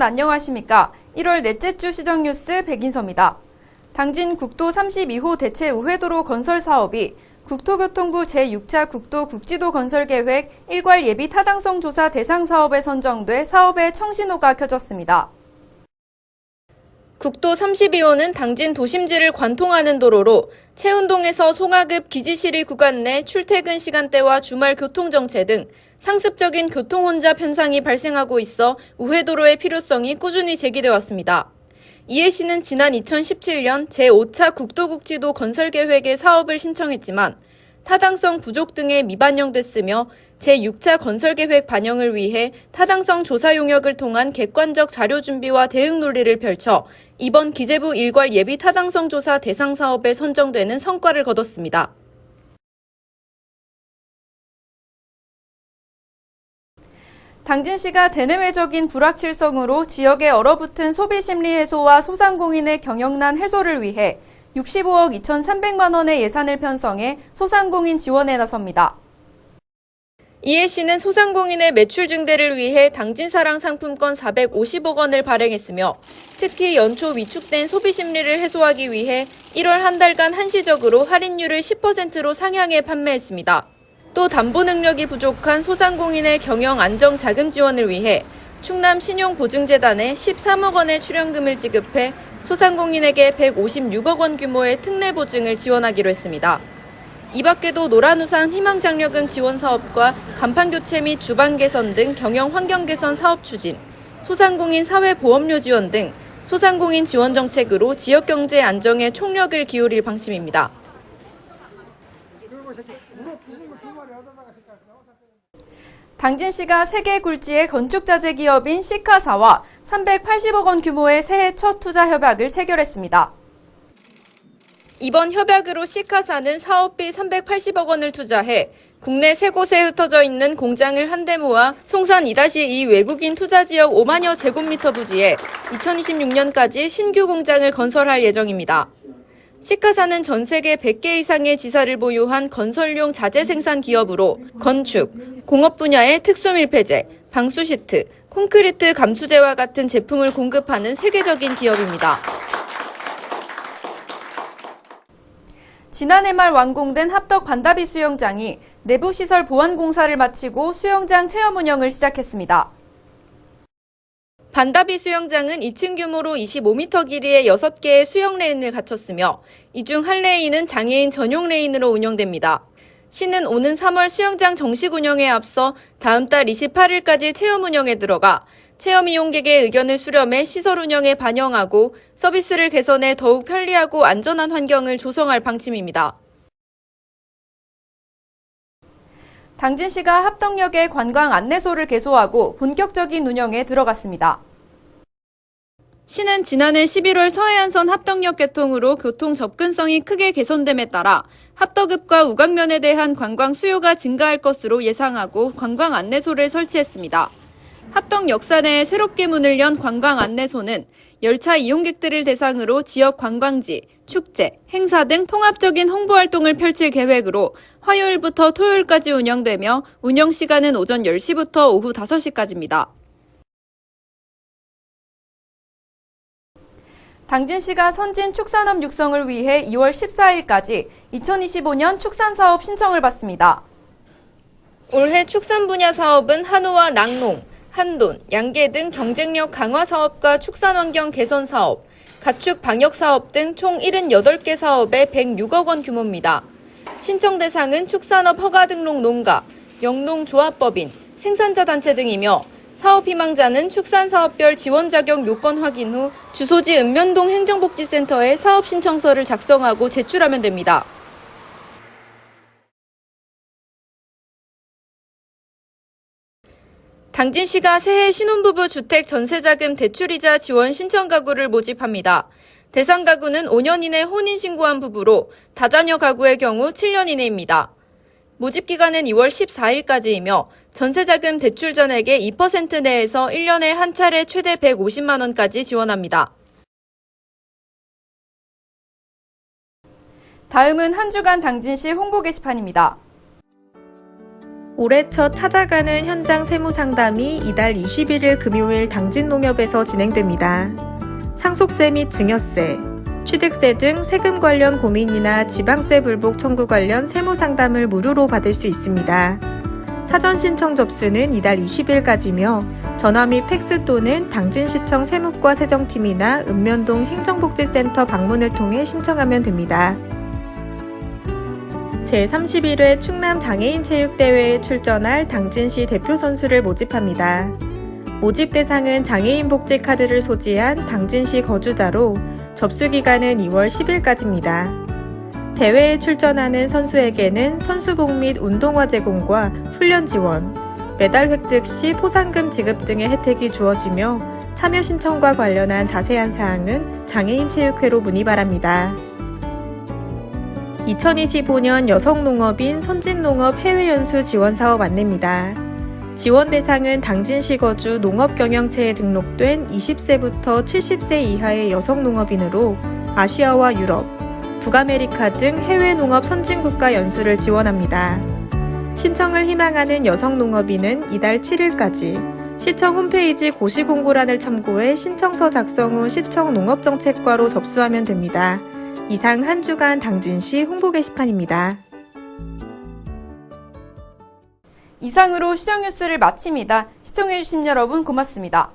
안녕하십니까. 1월 넷째 주 시정뉴스 백인서입니다. 당진 국도 32호 대체 우회도로 건설 사업이 국토교통부 제6차 국도 국지도 건설 계획 일괄 예비 타당성 조사 대상 사업에 선정돼 사업의 청신호가 켜졌습니다. 국도 32호는 당진 도심지를 관통하는 도로로 채운동에서 송하급 기지시리 구간 내 출퇴근 시간대와 주말 교통정체 등 상습적인 교통 혼잡 현상이 발생하고 있어 우회도로의 필요성이 꾸준히 제기돼 왔습니다. 이해 씨는 지난 2017년 제5차 국도국지도 건설 계획에 사업을 신청했지만 타당성 부족 등에 미반영됐으며 제6차 건설계획 반영을 위해 타당성 조사 용역을 통한 객관적 자료 준비와 대응 논리를 펼쳐 이번 기재부 일괄 예비 타당성 조사 대상 사업에 선정되는 성과를 거뒀습니다. 당진시가 대내외적인 불확실성으로 지역에 얼어붙은 소비심리 해소와 소상공인의 경영난 해소를 위해 65억 2,300만 원의 예산을 편성해 소상공인 지원에 나섭니다. 이해 씨는 소상공인의 매출 증대를 위해 당진사랑 상품권 450억 원을 발행했으며 특히 연초 위축된 소비 심리를 해소하기 위해 1월 한 달간 한시적으로 할인율을 10%로 상향해 판매했습니다. 또 담보 능력이 부족한 소상공인의 경영 안정 자금 지원을 위해 충남 신용보증재단에 13억 원의 출연금을 지급해 소상공인에게 156억 원 규모의 특례 보증을 지원하기로 했습니다. 이 밖에도 노란우산 희망장려금 지원 사업과 간판 교체 및 주방 개선 등 경영 환경 개선 사업 추진, 소상공인 사회보험료 지원 등 소상공인 지원 정책으로 지역 경제 안정에 총력을 기울일 방침입니다. 당진시가 세계 굴지의 건축자재 기업인 시카사와 380억 원 규모의 새해 첫 투자 협약을 체결했습니다. 이번 협약으로 시카사는 사업비 380억 원을 투자해 국내 3곳에 흩어져 있는 공장을 한데 모아 송산 2-2 외국인 투자 지역 5만여 제곱미터 부지에 2026년까지 신규 공장을 건설할 예정입니다. 시카사는 전 세계 100개 이상의 지사를 보유한 건설용 자재 생산 기업으로 건축, 공업 분야의 특수 밀폐재, 방수 시트, 콘크리트 감수재와 같은 제품을 공급하는 세계적인 기업입니다. 지난해 말 완공된 합덕 반다비 수영장이 내부시설 보완 공사를 마치고 수영장 체험 운영을 시작했습니다. 반다비 수영장은 2층 규모로 25m 길이의 6개의 수영 레인을 갖췄으며 이 중 한 레인은 장애인 전용 레인으로 운영됩니다. 시는 오는 3월 수영장 정식 운영에 앞서 다음 달 28일까지 체험 운영에 들어가 체험 이용객의 의견을 수렴해 시설 운영에 반영하고 서비스를 개선해 더욱 편리하고 안전한 환경을 조성할 방침입니다. 당진시가 합덕역의 관광 안내소를 개소하고 본격적인 운영에 들어갔습니다. 시는 지난해 11월 서해안선 합덕역 개통으로 교통 접근성이 크게 개선됨에 따라 합덕읍과 우강면에 대한 관광 수요가 증가할 것으로 예상하고 관광 안내소를 설치했습니다. 합덕 역사 내에 새롭게 문을 연 관광 안내소는 열차 이용객들을 대상으로 지역 관광지, 축제, 행사 등 통합적인 홍보 활동을 펼칠 계획으로 화요일부터 토요일까지 운영되며 운영 시간은 오전 10시부터 오후 5시까지입니다. 당진시가 선진 축산업 육성을 위해 2월 14일까지 2025년 축산사업 신청을 받습니다. 올해 축산 분야 사업은 한우와 낙농, 한돈, 양계 등 경쟁력 강화 사업과 축산환경 개선 사업, 가축 방역 사업 등 총 78개 사업에 106억 원 규모입니다. 신청 대상은 축산업 허가 등록 농가, 영농조합법인, 생산자 단체 등이며 사업 희망자는 축산사업별 지원 자격 요건 확인 후 주소지 읍면동 행정복지센터에 사업 신청서를 작성하고 제출하면 됩니다. 당진시가 새해 신혼부부 주택 전세자금 대출이자 지원 신청 가구를 모집합니다. 대상 가구는 5년 이내 혼인신고한 부부로 다자녀 가구의 경우 7년 이내입니다. 모집 기간은 2월 14일까지이며 전세자금 대출 잔액의 2% 내에서 1년에 한 차례 최대 150만 원까지 지원합니다. 다음은 한 주간 당진시 홍보 게시판입니다. 올해 첫 찾아가는 현장 세무상담이 이달 21일 금요일 당진농협에서 진행됩니다. 상속세 및 증여세, 취득세 등 세금 관련 고민이나 지방세 불복 청구 관련 세무상담을 무료로 받을 수 있습니다. 사전 신청 접수는 이달 20일까지며 전화 및 팩스 또는 당진시청 세무과 세정팀이나 읍면동 행정복지센터 방문을 통해 신청하면 됩니다. 제31회 충남 장애인 체육대회에 출전할 당진시 대표 선수를 모집합니다. 모집 대상은 장애인 복지 카드를 소지한 당진시 거주자로 접수 기간은 2월 10일까지입니다. 대회에 출전하는 선수에게는 선수복 및 운동화 제공과 훈련 지원, 메달 획득 시 포상금 지급 등의 혜택이 주어지며 참여 신청과 관련한 자세한 사항은 장애인체육회로 문의 바랍니다. 2025년 여성농업인 선진농업 해외연수 지원사업 안내입니다. 지원 대상은 당진시 거주 농업경영체에 등록된 20세부터 70세 이하의 여성농업인으로 아시아와 유럽, 북아메리카 등 해외 농업 선진국가 연수를 지원합니다. 신청을 희망하는 여성농업인은 이달 7일까지 시청 홈페이지 고시공고란을 참고해 신청서 작성 후 시청 농업정책과로 접수하면 됩니다. 이상 한 주간 당진시 홍보 게시판입니다. 이상으로 시정 뉴스를 마칩니다. 시청해주신 여러분 고맙습니다.